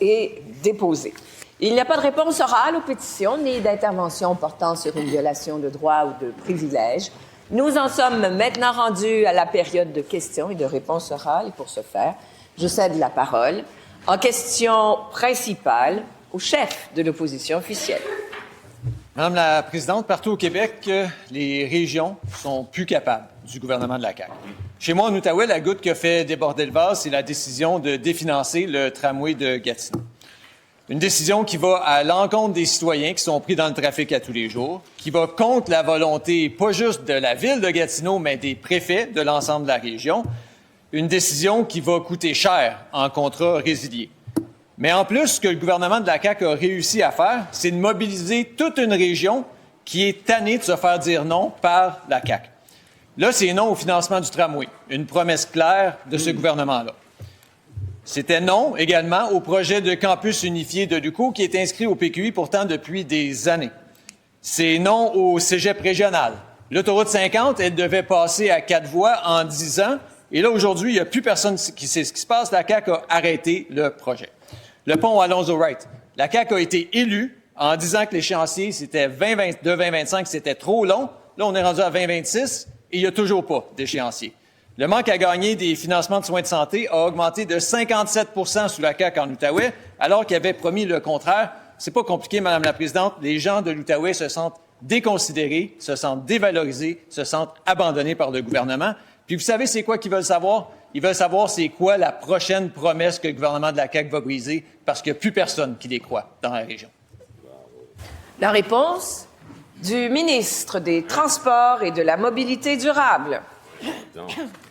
est déposée. Il n'y a pas de réponse orale aux pétitions ni d'intervention portant sur une violation de droits ou de privilèges. Nous en sommes maintenant rendus à la période de questions et de réponses orales. Et pour ce faire, je cède la parole en question principale au chef de l'opposition officielle. Madame la Présidente, partout au Québec, les régions sont plus capables du gouvernement de la CAQ. Chez moi, en Outaouais, la goutte qui a fait déborder le vase, c'est la décision de définancer le tramway de Gatineau. Une décision qui va à l'encontre des citoyens qui sont pris dans le trafic à tous les jours, qui va contre la volonté, pas juste de la ville de Gatineau, mais des préfets de l'ensemble de la région. Une décision qui va coûter cher en contrats résiliés. Mais en plus, ce que le gouvernement de la CAQ a réussi à faire, c'est de mobiliser toute une région qui est tannée de se faire dire non par la CAQ. Là, c'est non au financement du tramway, une promesse claire de ce gouvernement-là. C'était non également au projet de campus unifié de l'UQO qui est inscrit au PQI pourtant depuis des années. C'est non au cégep régional. L'autoroute 50, elle devait passer à 4 voies en 10 ans. Et là, aujourd'hui, il n'y a plus personne qui sait ce qui se passe. La CAQ a arrêté le projet. Le pont Alonzo-Wright. La CAQ a été élue en disant que l'échéancier, c'était 2025, c'était trop long. Là, on est rendu à 2026 et il n'y a toujours pas d'échéancier. Le manque à gagner des financements de soins de santé a augmenté de 57 % sous la CAQ en Outaouais, alors qu'il avait promis le contraire. C'est pas compliqué, Madame la Présidente. Les gens de l'Outaouais se sentent déconsidérés, se sentent dévalorisés, se sentent abandonnés par le gouvernement. Puis vous savez, c'est quoi qu'ils veulent savoir? Ils veulent savoir c'est quoi la prochaine promesse que le gouvernement de la CAQ va briser, parce qu'il n'y a plus personne qui les croit dans la région. La réponse du ministre des Transports et de la Mobilité durable.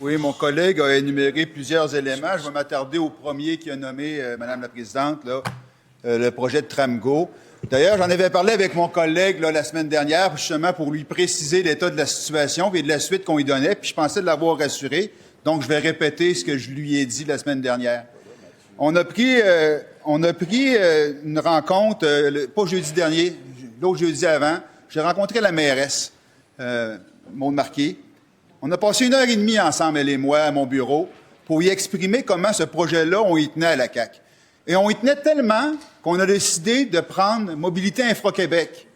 Oui, mon collègue a énuméré plusieurs éléments. Je vais m'attarder au premier qui a nommé, Madame la Présidente, le projet de Tramgo. D'ailleurs, j'en avais parlé avec mon collègue la semaine dernière, justement pour lui préciser l'état de la situation et de la suite qu'on lui donnait, puis je pensais de l'avoir rassuré. Donc, je vais répéter ce que je lui ai dit la semaine dernière. On a pris une rencontre, pas jeudi dernier, l'autre jeudi avant. J'ai rencontré la mairesse, Maude Marquet. On a passé 1h30 ensemble, elle et moi, à mon bureau, pour y exprimer comment ce projet-là, on y tenait à la CAQ. Et on y tenait tellement qu'on a décidé de prendre Mobilité Infra-Québec.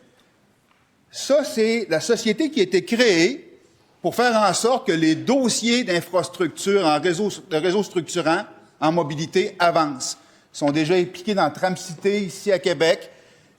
Ça, c'est la société qui a été créée pour faire en sorte que les dossiers d'infrastructure de réseau structurant en mobilité avancent. Ils sont déjà impliqués dans Tramcité, ici à Québec.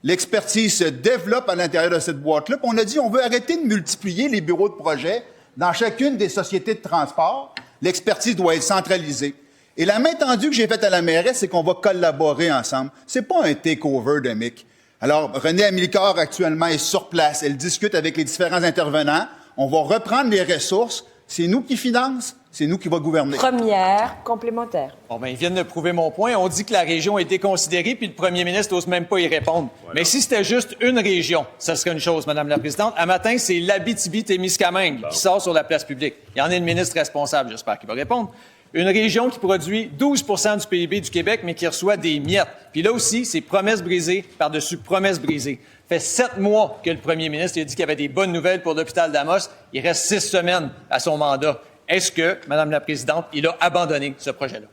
L'expertise se développe à l'intérieur de cette boîte-là. Puis on a dit, on veut arrêter de multiplier les bureaux de projet dans chacune des sociétés de transport. L'expertise doit être centralisée. Et la main tendue que j'ai faite à la mairesse, c'est qu'on va collaborer ensemble. C'est pas un takeover de MIC. Alors, Renée Amilcar, actuellement, est sur place. Elle discute avec les différents intervenants. On va reprendre les ressources. C'est nous qui financent. C'est nous qui va gouverner. Première complémentaire. Bon, ben, ils viennent de prouver mon point. On dit que la région est déconsidérée, puis le premier ministre n'ose même pas y répondre. Voilà. Mais si c'était juste une région, ça serait une chose, Madame la Présidente. À matin, c'est l'Abitibi-Témiscamingue qui sort sur la place publique. Il y en a une ministre responsable, j'espère qu'il va répondre. Une région qui produit 12 % du PIB du Québec, mais qui reçoit des miettes. Puis là aussi, c'est promesses brisées par-dessus promesses brisées. Ça fait 7 mois que le premier ministre a dit qu'il y avait des bonnes nouvelles pour l'hôpital d'Amos. Il reste 6 semaines à son mandat. Est-ce que, Madame la Présidente, il a abandonné ce projet-là?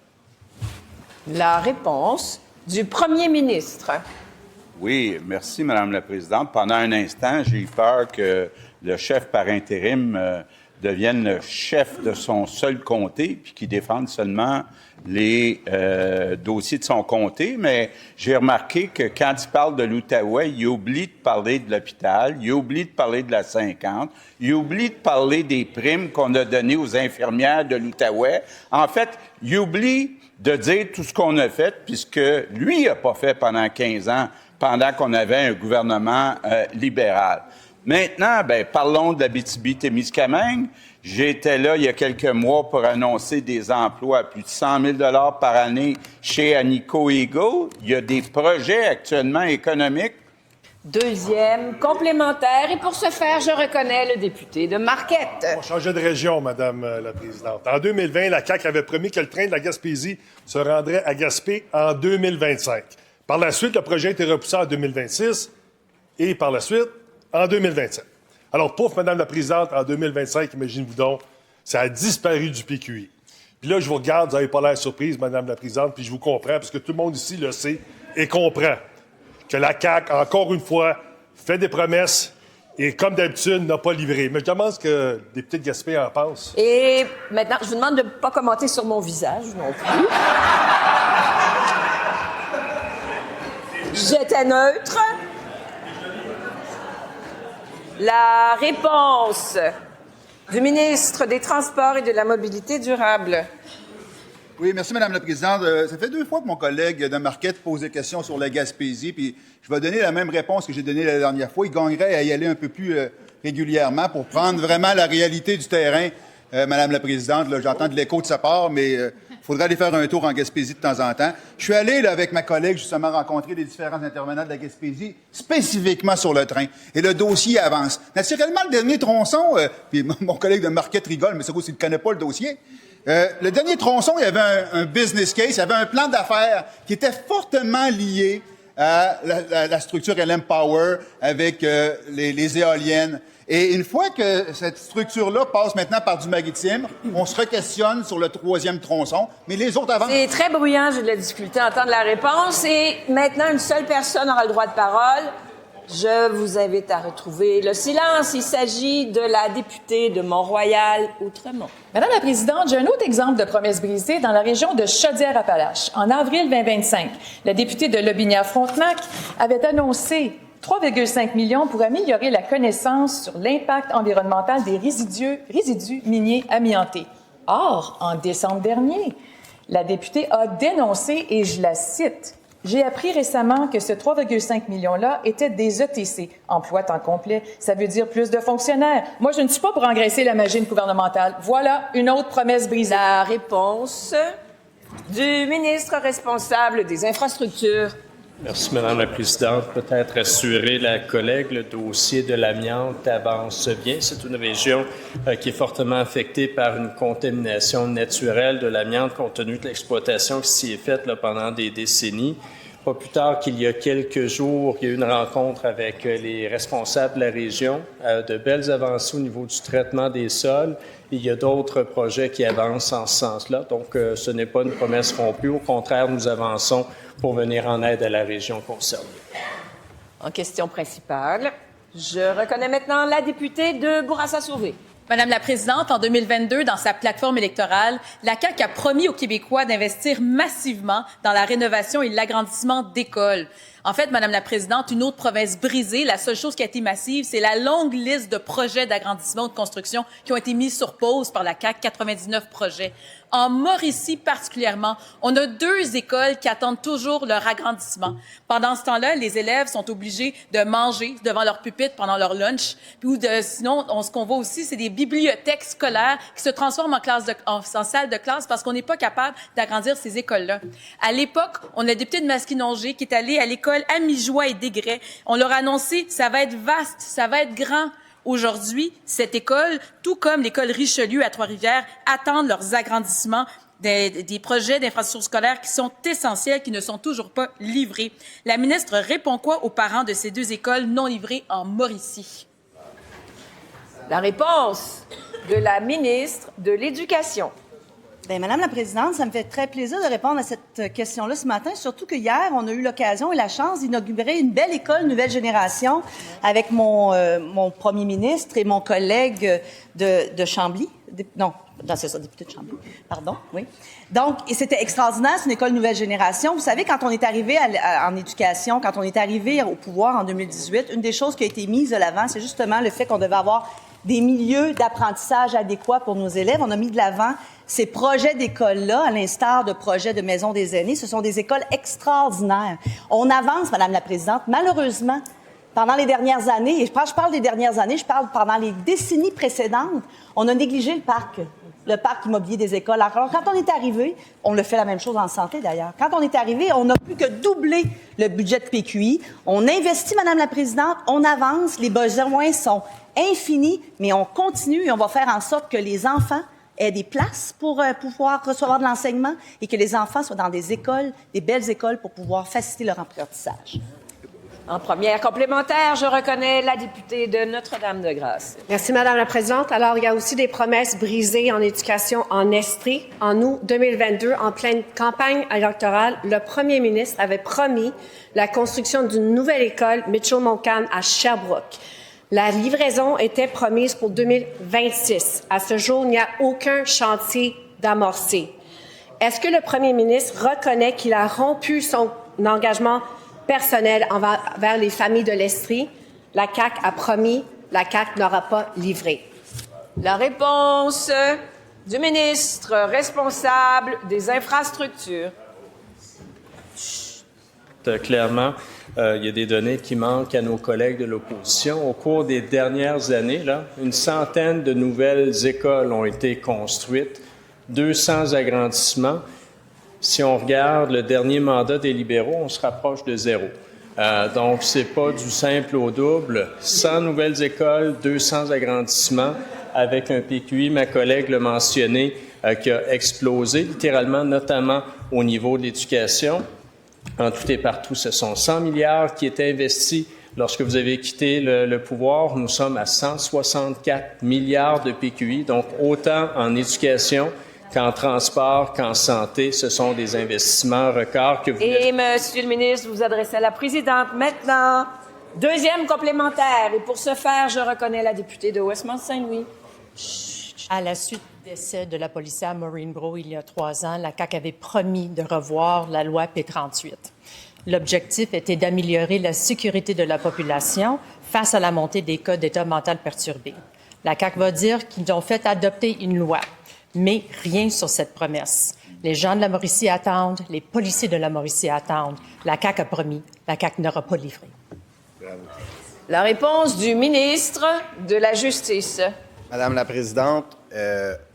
La réponse du premier ministre. Oui, merci, Madame la Présidente. Pendant un instant, j'ai eu peur que le chef par intérim devienne le chef de son seul comté, puis qu'il défende seulement les dossiers de son comté. Mais j'ai remarqué que quand il parle de l'Outaouais, il oublie de parler de l'hôpital, il oublie de parler de la 50, il oublie de parler des primes qu'on a données aux infirmières de l'Outaouais. En fait, il oublie de dire tout ce qu'on a fait, puisque lui n'a pas fait pendant 15 ans, pendant qu'on avait un gouvernement libéral. Maintenant, parlons de l'Abitibi-Témiscamingue. J'étais là il y a quelques mois pour annoncer des emplois à plus de 100 000 $ par année chez Anico Ego. Il y a des projets actuellement économiques. Deuxième complémentaire. Et pour ce faire, je reconnais le député de Marquette. On changeait de région, Madame la Présidente. En 2020, la CAQ avait promis que le train de la Gaspésie se rendrait à Gaspé en 2025. Par la suite, le projet a été repoussé en 2026 et par la suite, en 2027. Alors, pouf, Madame la Présidente, en 2025, imaginez-vous donc, ça a disparu du PQI. Puis là, je vous regarde, vous n'avez pas l'air surprise, Madame la Présidente, puis je vous comprends, parce que tout le monde ici le sait et comprend que la CAQ, encore une fois, fait des promesses et, comme d'habitude, n'a pas livré. Mais je demande ce que les députés de Gaspé en pensent. Et maintenant, je vous demande de ne pas commenter sur mon visage non plus. J'étais neutre. La réponse du ministre des Transports et de la Mobilité durable. Oui, merci, Madame la Présidente. Ça fait 2 fois que mon collègue de Marquette pose des questions sur la Gaspésie, puis je vais donner la même réponse que j'ai donnée la dernière fois. Il gagnerait à y aller un peu plus régulièrement pour prendre vraiment la réalité du terrain. Madame la Présidente, là, j'entends de l'écho de sa part, mais il faudrait aller faire un tour en Gaspésie de temps en temps. Je suis allé, là, avec ma collègue, justement, rencontrer les différents intervenants de la Gaspésie, spécifiquement sur le train. Et le dossier avance. Naturellement, le dernier tronçon, puis mon collègue de Marquette rigole, mais c'est parce qu'il ne connaît pas le dossier. Le dernier tronçon, il y avait un business case, il y avait un plan d'affaires qui était fortement lié à la structure LM Power avec les éoliennes. Et une fois que cette structure-là passe maintenant par du maritime, on se re-questionne sur le 3e tronçon, mais les autres avancent. C'est très bruyant, j'ai de la difficulté à entendre la réponse. Et maintenant, une seule personne aura le droit de parole. Je vous invite à retrouver le silence. Il s'agit de la députée de Mont-Royal-Outremont. Madame la Présidente, j'ai un autre exemple de promesse brisée dans la région de Chaudière-Appalaches. En avril 2025, la députée de Lobinière-Frontenac avait annoncé 3,5 millions pour améliorer la connaissance sur l'impact environnemental des résidus miniers amiantés. Or, en décembre dernier, la députée a dénoncé, et je la cite, « J'ai appris récemment que ce 3,5 millions-là était des ETC, emploi temps complet. Ça veut dire plus de fonctionnaires. Moi, je ne suis pas pour engraisser la machine gouvernementale. Voilà une autre promesse brisée. » La réponse du ministre responsable des Infrastructures. Merci, Madame la Présidente. Peut-être assurer la collègue, le dossier de l'amiante avance bien. C'est une région qui est fortement affectée par une contamination naturelle de l'amiante compte tenu de l'exploitation qui s'y est faite là, pendant des décennies. Pas plus tard qu'il y a quelques jours, il y a eu une rencontre avec les responsables de la région, de belles avancées au niveau du traitement des sols. Il y a d'autres projets qui avancent en ce sens-là. Donc, ce n'est pas une promesse rompue. Au contraire, nous avançons pour venir en aide à la région concernée. En question principale, je reconnais maintenant la députée de Bourassa-Sauvé. Madame la Présidente, en 2022, dans sa plateforme électorale, la CAQ a promis aux Québécois d'investir massivement dans la rénovation et l'agrandissement d'écoles. En fait, Madame la Présidente, une autre promesse brisée, la seule chose qui a été massive, c'est la longue liste de projets d'agrandissement ou de construction qui ont été mis sur pause par la CAQ, 99 projets. En Mauricie particulièrement, on a 2 écoles qui attendent toujours leur agrandissement. Pendant ce temps-là, les élèves sont obligés de manger devant leur pupitre pendant leur lunch. Sinon, ce qu'on voit aussi, c'est des bibliothèques scolaires qui se transforment en salle de classe parce qu'on n'est pas capable d'agrandir ces écoles-là. À l'époque, on a le député de Masquinongé qui est allé à l'école Amijoie et Desgrais. On leur a annoncé, ça va être vaste, ça va être grand. Aujourd'hui, cette école, tout comme l'école Richelieu à Trois-Rivières, attendent leurs agrandissements des projets d'infrastructures scolaires qui sont essentiels, qui ne sont toujours pas livrés. La ministre répond quoi aux parents de ces 2 écoles non livrées en Mauricie? La réponse de la ministre de l'Éducation. Bien, Madame la Présidente, ça me fait très plaisir de répondre à cette question-là ce matin, surtout qu'hier, on a eu l'occasion et la chance d'inaugurer une belle école nouvelle génération avec mon premier ministre et mon collègue de Chambly. Non, c'est ça, député de Chambly. Pardon, oui. Donc, et c'était extraordinaire, c'est une école nouvelle génération. Vous savez, quand on est arrivé en éducation, quand on est arrivé au pouvoir en 2018, une des choses qui a été mise de l'avant, c'est justement le fait qu'on devait avoir des milieux d'apprentissage adéquats pour nos élèves. On a mis de l'avant ces projets d'écoles-là, à l'instar de projets de maisons des aînés. Ce sont des écoles extraordinaires. On avance, Madame la Présidente. Malheureusement, pendant les dernières années, et je parle des dernières années, je parle pendant les décennies précédentes, on a négligé le parc immobilier des écoles. Alors, quand on est arrivé, on le fait la même chose en santé d'ailleurs. Quand on est arrivé, on n'a plus que doubler le budget de PQI. On investit, Madame la Présidente, on avance, les besoins sont infinis, mais on continue et on va faire en sorte que les enfants aient des places pour pouvoir recevoir de l'enseignement et que les enfants soient dans des écoles, des belles écoles pour pouvoir faciliter leur apprentissage. En première complémentaire, je reconnais la députée de Notre-Dame-de-Grâce. Merci, Madame la Présidente. Alors, il y a aussi des promesses brisées en éducation en Estrie. En août 2022, en pleine campagne électorale, le premier ministre avait promis la construction d'une nouvelle école Mitchell-Montcalm à Sherbrooke. La livraison était promise pour 2026. À ce jour, il n'y a aucun chantier d'amorcer. Est-ce que le premier ministre reconnaît qu'il a rompu son engagement personnel envers les familles de l'Estrie? La CAQ a promis, la CAQ n'aura pas livré. La réponse du ministre responsable des infrastructures. Clairement, il y a des données qui manquent à nos collègues de l'opposition. Au cours des dernières années, une centaine de nouvelles écoles ont été construites, 200 agrandissements. Si on regarde le dernier mandat des libéraux, on se rapproche de zéro. Donc, c'est pas du simple au double. 100 nouvelles écoles, 200 agrandissements, avec un PQI, ma collègue l'a mentionné, qui a explosé littéralement, notamment au niveau de l'éducation. En tout et partout, ce sont 100 milliards qui étaient investis. Lorsque vous avez quitté le pouvoir, nous sommes à 164 milliards de PQI, donc autant en éducation qu'en transport, qu'en santé. Ce sont des investissements records que vous... Et, Monsieur le ministre, vous vous adressez à la présidente maintenant. Deuxième complémentaire. Et pour ce faire, je reconnais la députée de Westmount-Saint-Louis. À la suite du décès de la policière Maureen Brault il y a 3 ans, la CAQ avait promis de revoir la loi P38. L'objectif était d'améliorer la sécurité de la population face à la montée des cas d'état mental perturbé. La CAQ va dire qu'ils ont fait adopter une loi, mais rien sur cette promesse. Les gens de la Mauricie attendent, les policiers de la Mauricie attendent. La CAQ a promis, la CAQ n'aura pas livré. La réponse du ministre de la Justice. Madame la Présidente,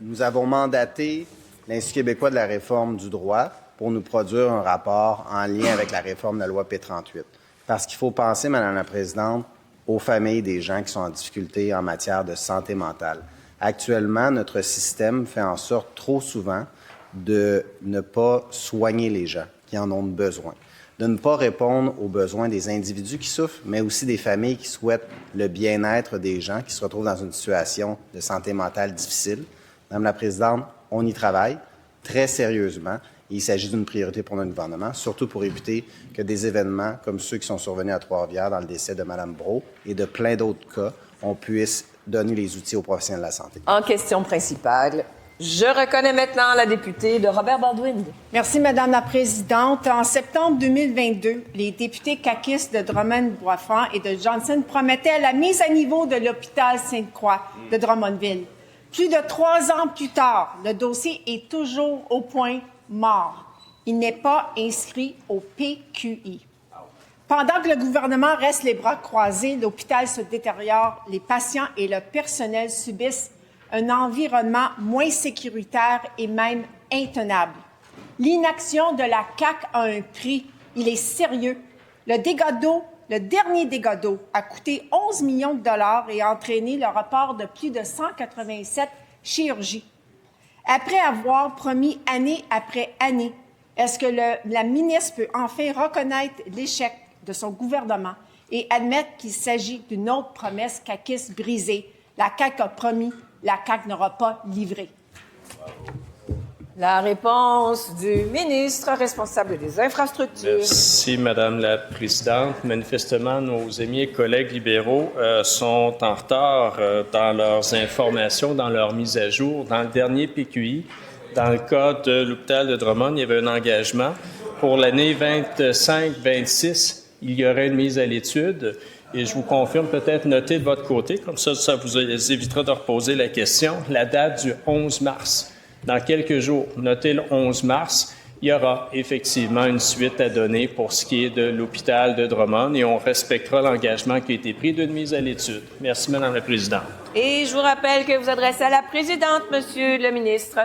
nous avons mandaté l'Institut québécois de la réforme du droit pour nous produire un rapport en lien avec la réforme de la loi P38. Parce qu'il faut penser, Madame la Présidente, aux familles des gens qui sont en difficulté en matière de santé mentale. Actuellement, notre système fait en sorte trop souvent de ne pas soigner les gens qui en ont besoin, de ne pas répondre aux besoins des individus qui souffrent, mais aussi des familles qui souhaitent le bien-être des gens qui se retrouvent dans une situation de santé mentale difficile. Madame la Présidente, on y travaille très sérieusement. Il s'agit d'une priorité pour notre gouvernement, surtout pour éviter que des événements comme ceux qui sont survenus à Trois-Rivières dans le décès de Mme Brault et de plein d'autres cas, on puisse donner les outils aux professionnels de la santé. En question principale, je reconnais maintenant la députée de Robert Baldwin. Merci, Madame la Présidente. En septembre 2022, les députés caquistes de Drummond-Boisfranc et de Johnson promettaient la mise à niveau de l'hôpital Sainte-Croix de Drummondville. Plus de 3 ans plus tard, le dossier est toujours au point mort. Il n'est pas inscrit au PQI. Pendant que le gouvernement reste les bras croisés, l'hôpital se détériore, les patients et le personnel subissent un environnement moins sécuritaire et même intenable. L'inaction de la CAQ a un prix. Il est sérieux. Le dernier dégât d'eau a coûté 11 millions de dollars et a entraîné le report de plus de 187 chirurgies. Après avoir promis année après année, est-ce que la ministre peut enfin reconnaître l'échec de son gouvernement et admettre qu'il s'agit d'une autre promesse caquiste brisée? La CAQ a promis, la CAQ n'aura pas livré. La réponse du ministre responsable des infrastructures. Merci, Madame la Présidente. Manifestement, nos amis et collègues libéraux sont en retard dans leurs informations, dans leur mise à jour. Dans le dernier PQI, dans le cas de l'hôpital de Drummond, il y avait un engagement. Pour l'année 25-26, il y aurait une mise à l'étude. Et je vous confirme, peut-être noter de votre côté, comme ça vous évitera de reposer la question, la date du 11 mars. Dans quelques jours, notez le 11 mars, il y aura effectivement une suite à donner pour ce qui est de l'hôpital de Drummond et on respectera l'engagement qui a été pris d'une mise à l'étude. Merci, Madame la Présidente. Et je vous rappelle que vous adressez à la présidente, Monsieur le ministre.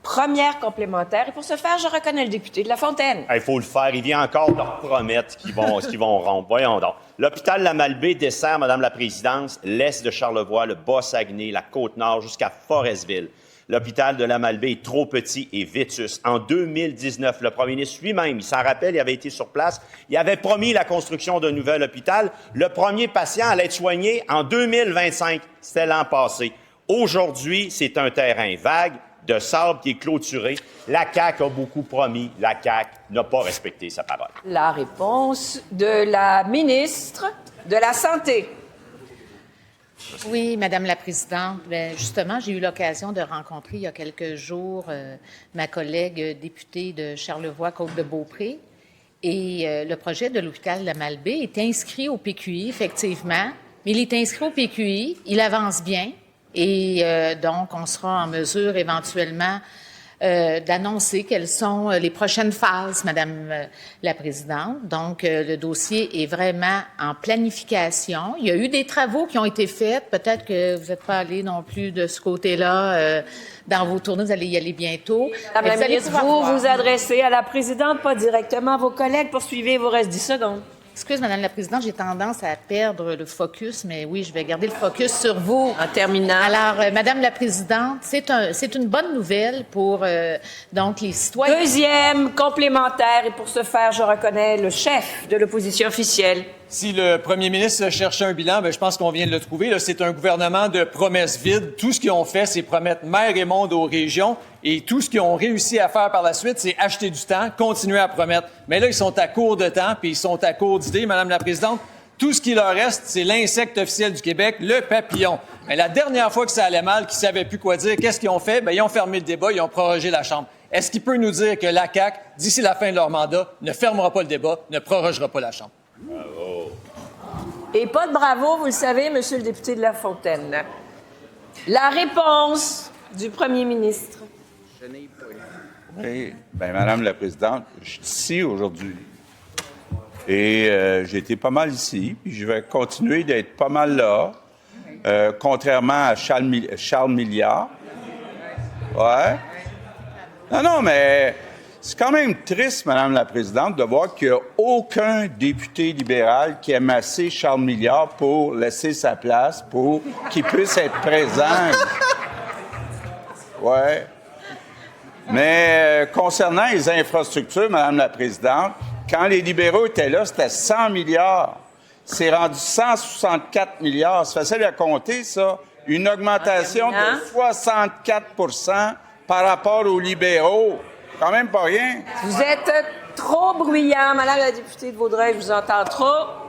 Première complémentaire. Et pour ce faire, je reconnais le député de La Fontaine. Il faut le faire. Il vient encore de promettre qu'ils vont rompre. Voyons donc. L'hôpital La Malbaie dessert, Madame la Présidente, l'est de Charlevoix, le Bas-Saguenay, la Côte-Nord jusqu'à Forestville. L'hôpital de la Malbaie est trop petit et vétus. En 2019, le premier ministre lui-même, il s'en rappelle, il avait été sur place, il avait promis la construction d'un nouvel hôpital. Le premier patient allait être soigné en 2025. C'était l'an passé. Aujourd'hui, c'est un terrain vague, de sable qui est clôturé. La CAQ a beaucoup promis. La CAQ n'a pas respecté sa parole. La réponse de la ministre de la Santé. Oui, Madame la Présidente. Bien, justement, j'ai eu l'occasion de rencontrer il y a quelques jours ma collègue députée de Charlevoix-Côte-de-Beaupré. Et le projet de l'hôpital de la Malbaie est inscrit au PQI, effectivement. Mais il est inscrit au PQI, il avance bien. Et donc, on sera en mesure éventuellement d'annoncer quelles sont les prochaines phases, Madame la Présidente. Donc, le dossier est vraiment en planification. Il y a eu des travaux qui ont été faits. Peut-être que vous n'êtes pas allé non plus de ce côté-là dans vos tournées. Vous allez y aller bientôt. Madame la ministre, vous adressez à la présidente, pas directement à vos collègues. Poursuivez, il vous reste 10 secondes. Excuse, Madame la Présidente, j'ai tendance à perdre le focus, mais oui, je vais garder le focus sur vous. En terminant. Alors, Madame la Présidente, c'est une bonne nouvelle pour donc les citoyens. Deuxième complémentaire, et pour ce faire, je reconnais le chef de l'opposition officielle. Si le premier ministre cherchait un bilan, je pense qu'on vient de le trouver. Là, c'est un gouvernement de promesses vides. Tout ce qu'ils ont fait, c'est promettre mer et monde aux régions. Et tout ce qu'ils ont réussi à faire par la suite, c'est acheter du temps, continuer à promettre. Mais là, ils sont à court de temps, puis ils sont à court d'idées, Madame la Présidente. Tout ce qui leur reste, c'est l'insecte officiel du Québec, le papillon. Mais la dernière fois que ça allait mal, qu'ils savaient plus quoi dire, qu'est-ce qu'ils ont fait? Ils ont fermé le débat, ils ont prorogé la Chambre. Est-ce qu'il peut nous dire que la CAQ, d'ici la fin de leur mandat, ne fermera pas le débat, ne prorogera pas la Chambre? Bravo. Et pas de bravo, vous le savez, Monsieur le député de La Fontaine. La réponse du premier ministre. Oui, Madame la Présidente, je suis ici aujourd'hui. Et j'ai été pas mal ici, puis je vais continuer d'être pas mal là, contrairement à Charles Milliard. Ouais. Non, mais c'est quand même triste, Madame la Présidente, de voir qu'il n'y a aucun député libéral qui aime assez Charles Milliard pour laisser sa place, pour qu'il puisse être présent. Ouais. Mais concernant les infrastructures, Madame la Présidente, quand les libéraux étaient là, c'était 100 milliards. C'est rendu 164 milliards. C'est facile à compter, ça. Une augmentation de 64 par rapport aux libéraux. Quand même pas rien. Vous êtes trop bruyant, Madame la députée de Vaudreuil, je vous entends trop.